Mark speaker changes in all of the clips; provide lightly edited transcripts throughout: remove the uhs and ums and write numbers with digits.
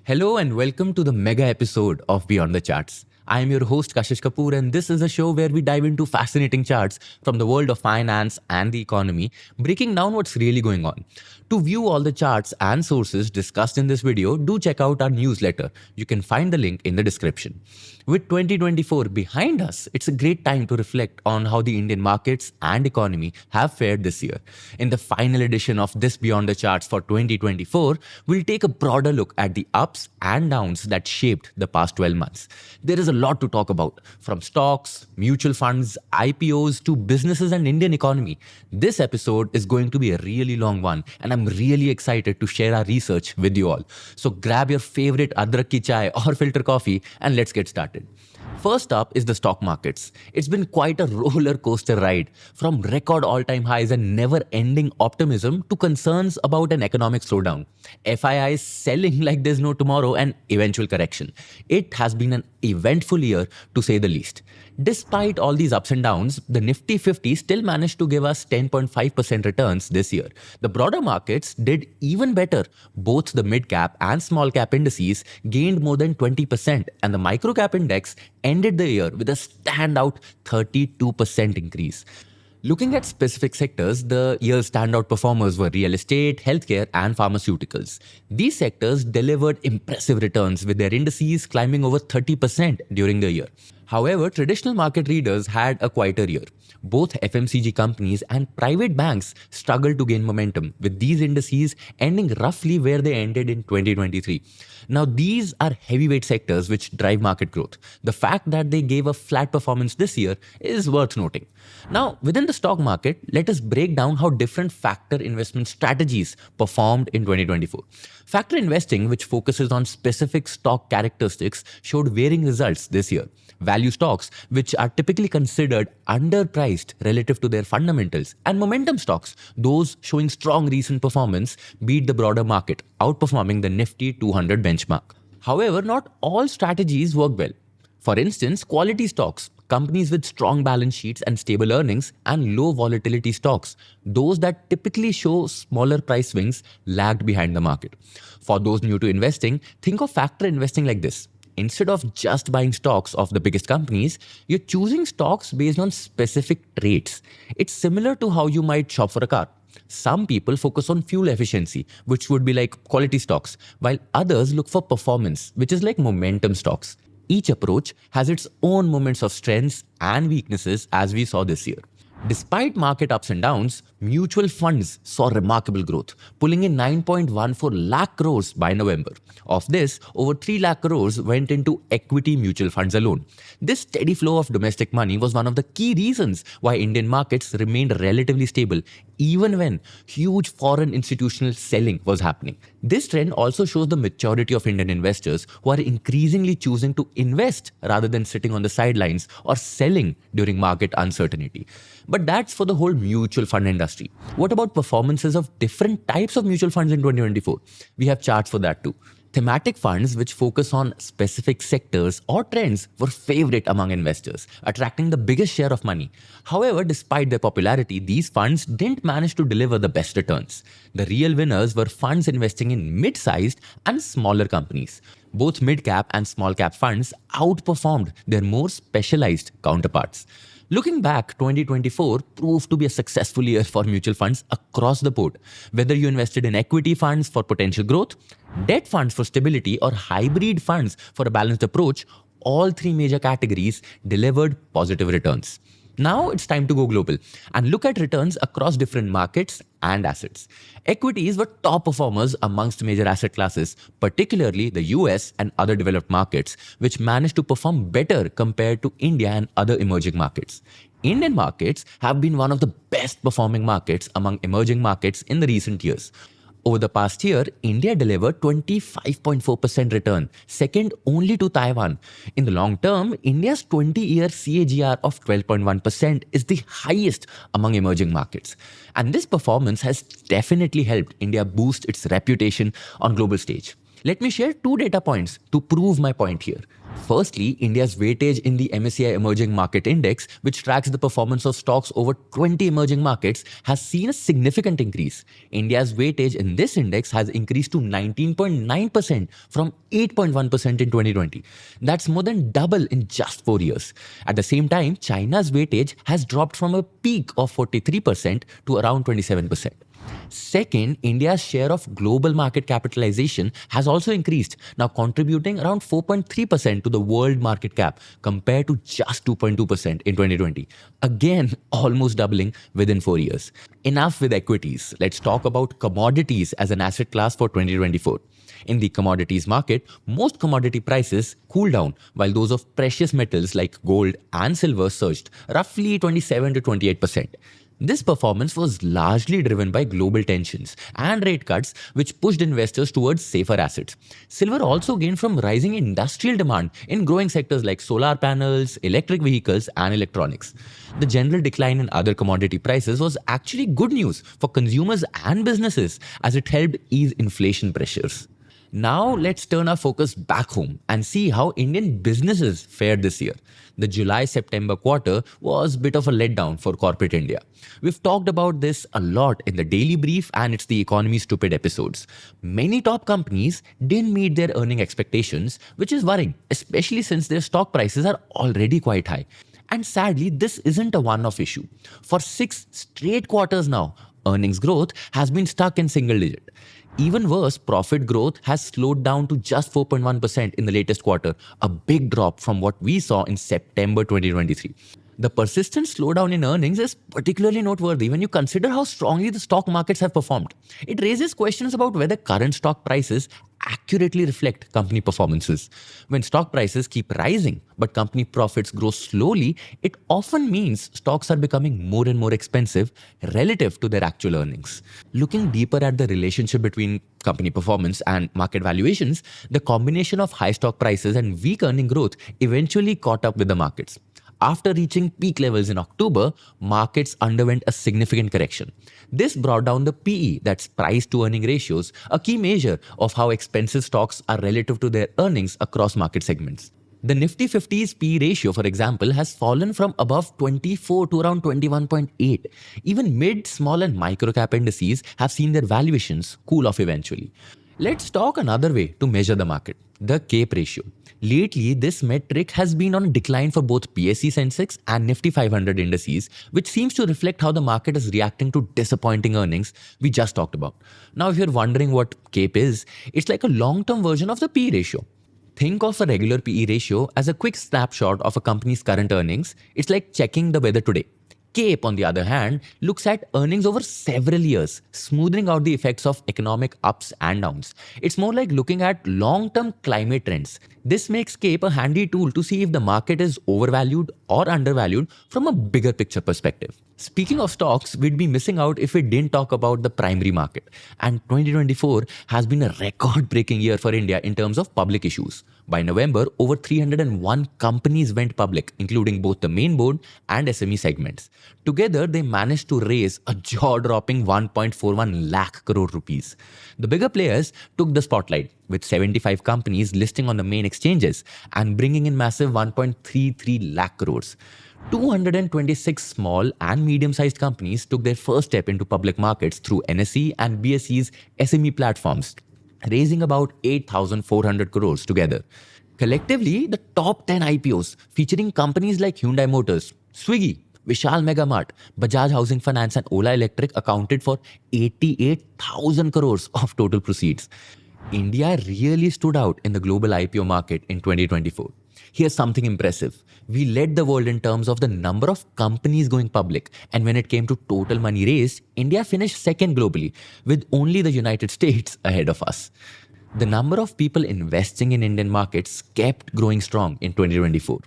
Speaker 1: Hello and welcome to the mega episode of Beyond the Charts. I am your host Kashish Kapoor, and this is a show where we dive into fascinating charts from the world of finance and the economy, breaking down what's really going on. To view all the charts and sources discussed in this video, do check out our newsletter. You can find the link in the description. With 2024 behind us, it's a great time to reflect on how the Indian markets and economy have fared this year. In the final edition of this Beyond the Charts for 2024, we'll take a broader look at the ups and downs that shaped the past 12 months. There is a lot to talk about, from stocks, mutual funds, IPOs to businesses and Indian economy. This episode is going to be a really long one, and I'm really excited to share our research with you all. So grab your favorite adrak ki chai or filter coffee and let's get started. First up is the stock markets. It's been quite a roller coaster ride, from record all-time highs and never-ending optimism to concerns about an economic slowdown. FIIs selling like there's no tomorrow and eventual correction. It has been an eventful year to say the least. Despite all these ups and downs, the Nifty 50 still managed to give us 10.5% returns this year. The broader markets did even better. Both the mid-cap and small-cap indices gained more than 20%, and the micro-cap index ended the year with a standout 32% increase. Looking at specific sectors, the year's standout performers were real estate, healthcare, and pharmaceuticals. These sectors delivered impressive returns, with their indices climbing over 30% during the year. However, traditional market readers had a quieter year. Both FMCG companies and private banks struggled to gain momentum, with these indices ending roughly where they ended in 2023. Now, these are heavyweight sectors which drive market growth. The fact that they gave a flat performance this year is worth noting. Now, within the stock market, let us break down how different factor investment strategies performed in 2024. Factor investing, which focuses on specific stock characteristics, showed varying results this year. Value stocks, which are typically considered underpriced relative to their fundamentals, and momentum stocks, those showing strong recent performance, beat the broader market, outperforming the Nifty 200 benchmark. However, not all strategies work well. For instance, quality stocks, companies with strong balance sheets and stable earnings, and low volatility stocks, those that typically show smaller price swings, lagged behind the market. For those new to investing, think of factor investing like this. Instead of just buying stocks of the biggest companies, you're choosing stocks based on specific traits. It's similar to how you might shop for a car. Some people focus on fuel efficiency, which would be like quality stocks, while others look for performance, which is like momentum stocks. Each approach has its own moments of strengths and weaknesses, as we saw this year. Despite market ups and downs, mutual funds saw remarkable growth, pulling in 9.14 lakh crores by November. Of this, over 3 lakh crores went into equity mutual funds alone. This steady flow of domestic money was one of the key reasons why Indian markets remained relatively stable, even when huge foreign institutional selling was happening. This trend also shows the maturity of Indian investors, who are increasingly choosing to invest rather than sitting on the sidelines or selling during market uncertainty. But that's for the whole mutual fund industry. What about performances of different types of mutual funds in 2024? We have charts for that too. Thematic funds, which focus on specific sectors or trends, were favorite among investors, attracting the biggest share of money. However, despite their popularity, these funds didn't manage to deliver the best returns. The real winners were funds investing in mid-sized and smaller companies. Both mid-cap and small-cap funds outperformed their more specialized counterparts. Looking back, 2024 proved to be a successful year for mutual funds across the board. Whether you invested in equity funds for potential growth, debt funds for stability, or hybrid funds for a balanced approach, all three major categories delivered positive returns. Now it's time to go global and look at returns across different markets and assets. Equities were top performers amongst major asset classes, particularly the US and other developed markets, which managed to perform better compared to India and other emerging markets. Indian markets have been one of the best performing markets among emerging markets in the recent years. Over the past year, India delivered 25.4% return, second only to Taiwan. In the long term, India's 20-year CAGR of 12.1% is the highest among emerging markets. And this performance has definitely helped India boost its reputation on global stage. Let me share two data points to prove my point here. Firstly, India's weightage in the MSCI Emerging Market Index, which tracks the performance of stocks over 20 emerging markets, has seen a significant increase. India's weightage in this index has increased to 19.9% from 8.1% in 2020. That's more than double in just 4 years. At the same time, China's weightage has dropped from a peak of 43% to around 27%. Second, India's share of global market capitalization has also increased, now contributing around 4.3% to the world market cap compared to just 2.2% in 2020. Again, almost doubling within 4 years. Enough with equities. Let's talk about commodities as an asset class for 2024. In the commodities market, most commodity prices cooled down, while those of precious metals like gold and silver surged roughly 27 to 28%. This performance was largely driven by global tensions and rate cuts, which pushed investors towards safer assets. Silver also gained from rising industrial demand in growing sectors like solar panels, electric vehicles, and electronics. The general decline in other commodity prices was actually good news for consumers and businesses as it helped ease inflation pressures. Now let's turn our focus back home and see how Indian businesses fared this year. The July-September quarter was a bit of a letdown for corporate India. We've talked about this a lot in the Daily Brief and it's the Economy Stupid episodes. Many top companies didn't meet their earning expectations, which is worrying, especially since their stock prices are already quite high. And sadly, this isn't a one-off issue. For 6 straight quarters now, earnings growth has been stuck in single digit. Even worse, profit growth has slowed down to just 4.1% in the latest quarter, a big drop from what we saw in September 2023. The persistent slowdown in earnings is particularly noteworthy when you consider how strongly the stock markets have performed. It raises questions about whether current stock prices accurately reflect company performances. When stock prices keep rising but company profits grow slowly, it often means stocks are becoming more and more expensive relative to their actual earnings. Looking deeper at the relationship between company performance and market valuations, the combination of high stock prices and weak earning growth eventually caught up with the markets. After reaching peak levels in October, markets underwent a significant correction. This brought down the PE, that's price to earning ratios, a key measure of how expensive stocks are relative to their earnings across market segments. The Nifty 50's PE ratio, for example, has fallen from above 24 to around 21.8. Even mid, small and micro cap indices have seen their valuations cool off eventually. Let's talk another way to measure the market, the CAPE ratio. Lately, this metric has been on decline for both PSE Sensex and Nifty 500 indices, which seems to reflect how the market is reacting to disappointing earnings we just talked about. Now, if you're wondering what CAPE is, it's like a long-term version of the PE ratio. Think of a regular PE ratio as a quick snapshot of a company's current earnings. It's like checking the weather today. CAPE, on the other hand, looks at earnings over several years, smoothing out the effects of economic ups and downs. It's more like looking at long-term climate trends. This makes CAPE a handy tool to see if the market is overvalued or undervalued from a bigger picture perspective. Speaking of stocks, we'd be missing out if we didn't talk about the primary market. And 2024 has been a record-breaking year for India in terms of public issues. By November, over 301 companies went public, including both the main board and SME segments. Together, they managed to raise a jaw-dropping 1.41 lakh crore rupees. The bigger players took the spotlight, with 75 companies listing on the main exchanges and bringing in massive 1.33 lakh crores. 226 small and medium-sized companies took their first step into public markets through NSE and BSE's SME platforms, raising about 8,400 crores together. Collectively, the top 10 IPOs featuring companies like Hyundai Motors, Swiggy, Vishal Mega Mart, Bajaj Housing Finance and Ola Electric accounted for 88,000 crores of total proceeds. India really stood out in the global IPO market in 2024. Here's something impressive. We led the world in terms of the number of companies going public, and when it came to total money raised, India finished second globally, with only the United States ahead of us. The number of people investing in Indian markets kept growing strong in 2024.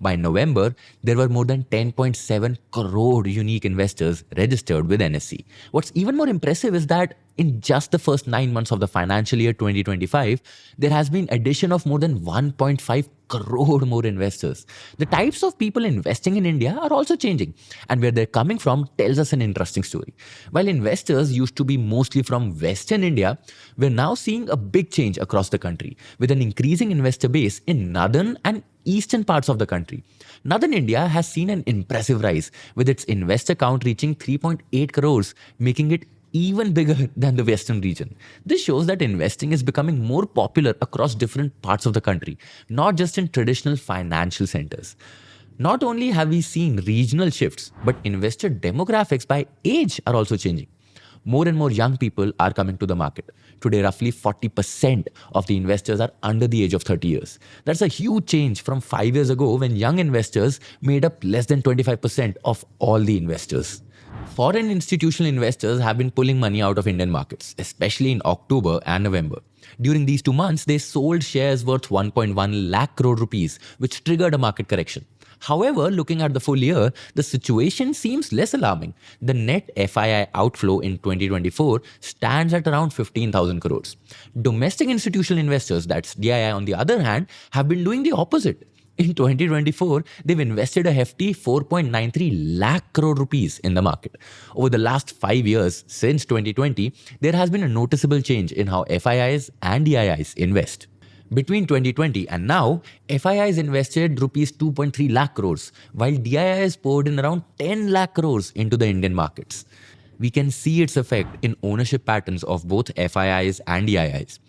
Speaker 1: By November, there were more than 10.7 crore unique investors registered with NSE. What's even more impressive is that in just the first 9 months of the financial year 2025, there has been addition of more than 1.5 crore more investors. The types of people investing in India are also changing, and where they're coming from tells us an interesting story. While investors used to be mostly from Western India, we're now seeing a big change across the country with an increasing investor base in northern and eastern parts of the country. Northern India has seen an impressive rise, with its investor count reaching 3.8 crores, making it even bigger than the western region. This shows that investing is becoming more popular across different parts of the country, not just in traditional financial centers. Not only have we seen regional shifts, but investor demographics by age are also changing. More and more young people are coming to the market. Today, roughly 40% of the investors are under the age of 30 years. That's a huge change from 5 years ago when young investors made up less than 25% of all the investors. Foreign institutional investors have been pulling money out of Indian markets, especially in October and November. During these 2 months, they sold shares worth 1.1 lakh crore rupees, which triggered a market correction. However, looking at the full year, the situation seems less alarming. The net FII outflow in 2024 stands at around 15,000 crores. Domestic institutional investors, that's DII on the other hand, have been doing the opposite. In 2024, they've invested a hefty 4.93 lakh crore rupees in the market. Over the last 5 years, since 2020, there has been a noticeable change in how FIIs and DIIs invest. Between 2020 and now, FIIs invested rupees 2.3 lakh crores, while DIIs poured in around 10 lakh crores into the Indian markets. We can see its effect in ownership patterns of both FIIs and DIIs.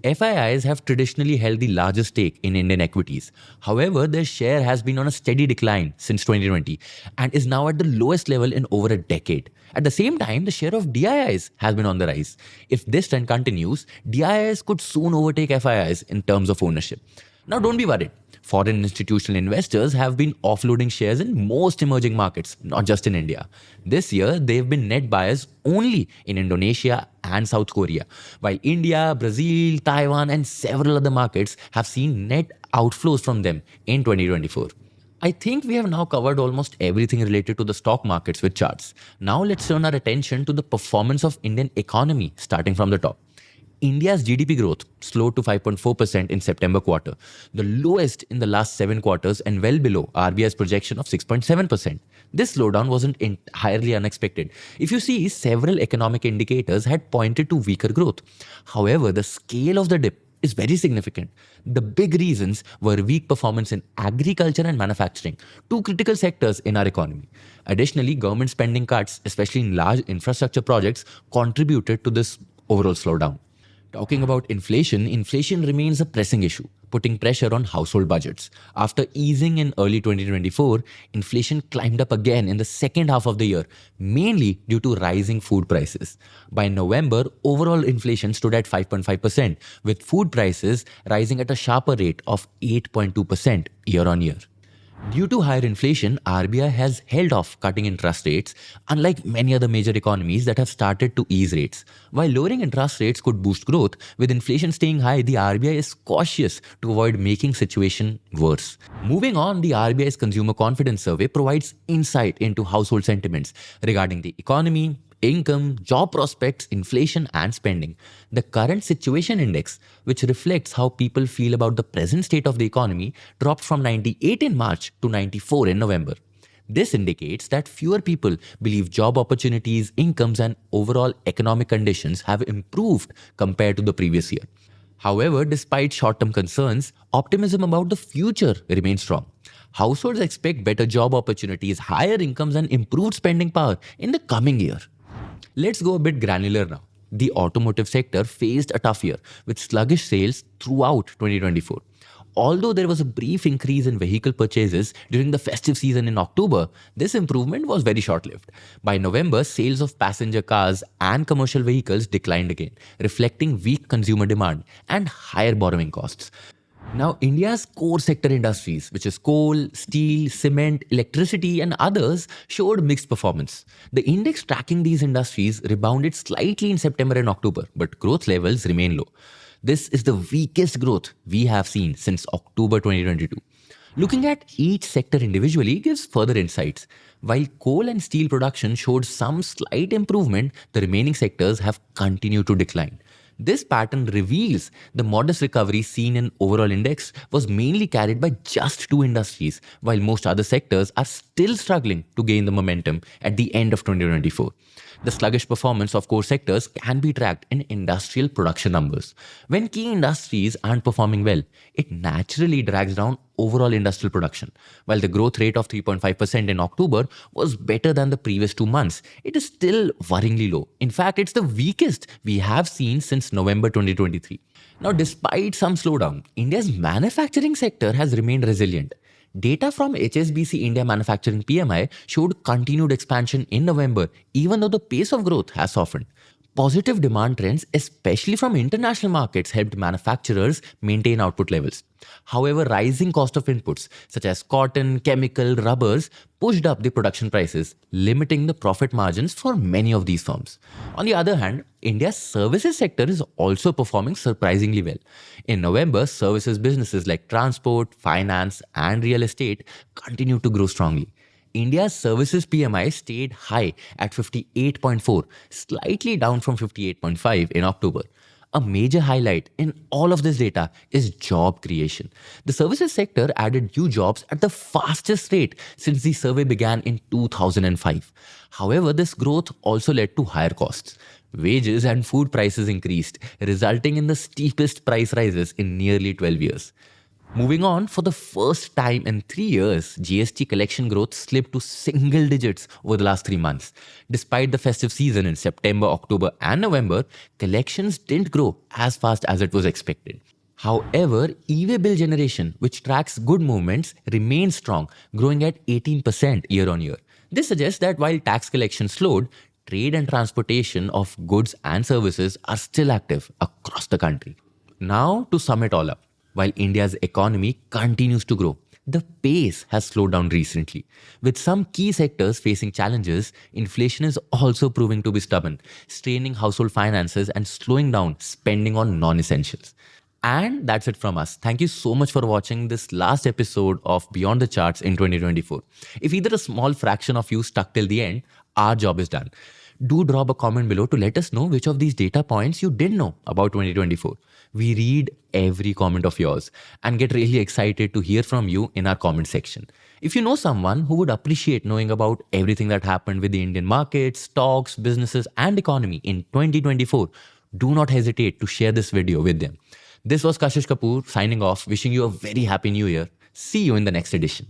Speaker 1: FIIs have traditionally held the largest stake in Indian equities. However, their share has been on a steady decline since 2020 and is now at the lowest level in over a decade. At the same time, the share of DIIs has been on the rise. If this trend continues, DIIs could soon overtake FIIs in terms of ownership. Now, don't be worried. Foreign institutional investors have been offloading shares in most emerging markets, not just in India. This year, they've been net buyers only in Indonesia and South Korea, while India, Brazil, Taiwan, and several other markets have seen net outflows from them in 2024. I think we have now covered almost everything related to the stock markets with charts. Now let's turn our attention to the performance of Indian economy starting from the top. India's GDP growth slowed to 5.4% in September quarter, the lowest in the last 7 quarters and well below RBI's projection of 6.7%. This slowdown wasn't entirely unexpected. If you see, several economic indicators had pointed to weaker growth. However, the scale of the dip is very significant. The big reasons were weak performance in agriculture and manufacturing, two critical sectors in our economy. Additionally, government spending cuts, especially in large infrastructure projects, contributed to this overall slowdown. Talking about inflation, inflation remains a pressing issue, putting pressure on household budgets. After easing in early 2024, inflation climbed up again in the second half of the year, mainly due to rising food prices. By November, overall inflation stood at 5.5%, with food prices rising at a sharper rate of 8.2% year on year. Due to higher inflation, RBI has held off cutting interest rates, unlike many other major economies that have started to ease rates. While lowering interest rates could boost growth, with inflation staying high, the RBI is cautious to avoid making situation worse. Moving on, the RBI's Consumer Confidence Survey provides insight into household sentiments regarding the economy, income, job prospects, inflation, and spending. The current situation index, which reflects how people feel about the present state of the economy, dropped from 98 in March to 94 in November. This indicates that fewer people believe job opportunities, incomes, and overall economic conditions have improved compared to the previous year. However, despite short-term concerns, optimism about the future remains strong. Households expect better job opportunities, higher incomes, and improved spending power in the coming year. Let's go a bit granular now. The automotive sector faced a tough year with sluggish sales throughout 2024. Although there was a brief increase in vehicle purchases during the festive season in October, this improvement was very short-lived. By November, sales of passenger cars and commercial vehicles declined again, reflecting weak consumer demand and higher borrowing costs. Now, India's core sector industries, which is coal, steel, cement, electricity, and others, showed mixed performance. The index tracking these industries rebounded slightly in September and October, but growth levels remain low. This is the weakest growth we have seen since October 2022. Looking at each sector individually gives further insights. While coal and steel production showed some slight improvement, the remaining sectors have continued to decline. This pattern reveals the modest recovery seen in overall index was mainly carried by just two industries, while most other sectors are still struggling to gain the momentum at the end of 2024. The sluggish performance of core sectors can be tracked in industrial production numbers. When key industries aren't performing well, it naturally drags down overall industrial production. While the growth rate of 3.5% in October was better than the previous 2 months, it is still worryingly low. In fact, it's the weakest we have seen since November 2023. Now, despite some slowdown, India's manufacturing sector has remained resilient. Data from HSBC India Manufacturing PMI showed continued expansion in November, even though the pace of growth has softened. Positive demand trends, especially from international markets, helped manufacturers maintain output levels. However, rising cost of inputs such as cotton, chemical, rubbers pushed up the production prices, limiting the profit margins for many of these firms. On the other hand, India's services sector is also performing surprisingly well. In November, services businesses like transport, finance, and real estate continued to grow strongly. India's services PMI stayed high at 58.4, slightly down from 58.5 in October. A major highlight in all of this data is job creation. The services sector added new jobs at the fastest rate since the survey began in 2005. However, this growth also led to higher costs. Wages and food prices increased, resulting in the steepest price rises in nearly 12 years. Moving on, for the first time in 3 years, GST collection growth slipped to single digits over the last 3 months. Despite the festive season in September, October, and November, collections didn't grow as fast as it was expected. However, e-way bill generation, which tracks good movements, remains strong, growing at 18% year on year. This suggests that while tax collection slowed, trade and transportation of goods and services are still active across the country. Now, to sum it all up. While India's economy continues to grow, the pace has slowed down recently. With some key sectors facing challenges, inflation is also proving to be stubborn, straining household finances and slowing down spending on non-essentials. And that's it from us. Thank you so much for watching this last episode of Beyond the Charts in 2024. If either a small fraction of you stuck till the end, our job is done. Do drop a comment below to let us know which of these data points you didn't know about 2024. We read every comment of yours and get really excited to hear from you in our comment section. If you know someone who would appreciate knowing about everything that happened with the Indian markets, stocks, businesses, and economy in 2024, do not hesitate to share this video with them. This was Kashish Kapoor signing off, wishing you a very happy new year. See you in the next edition.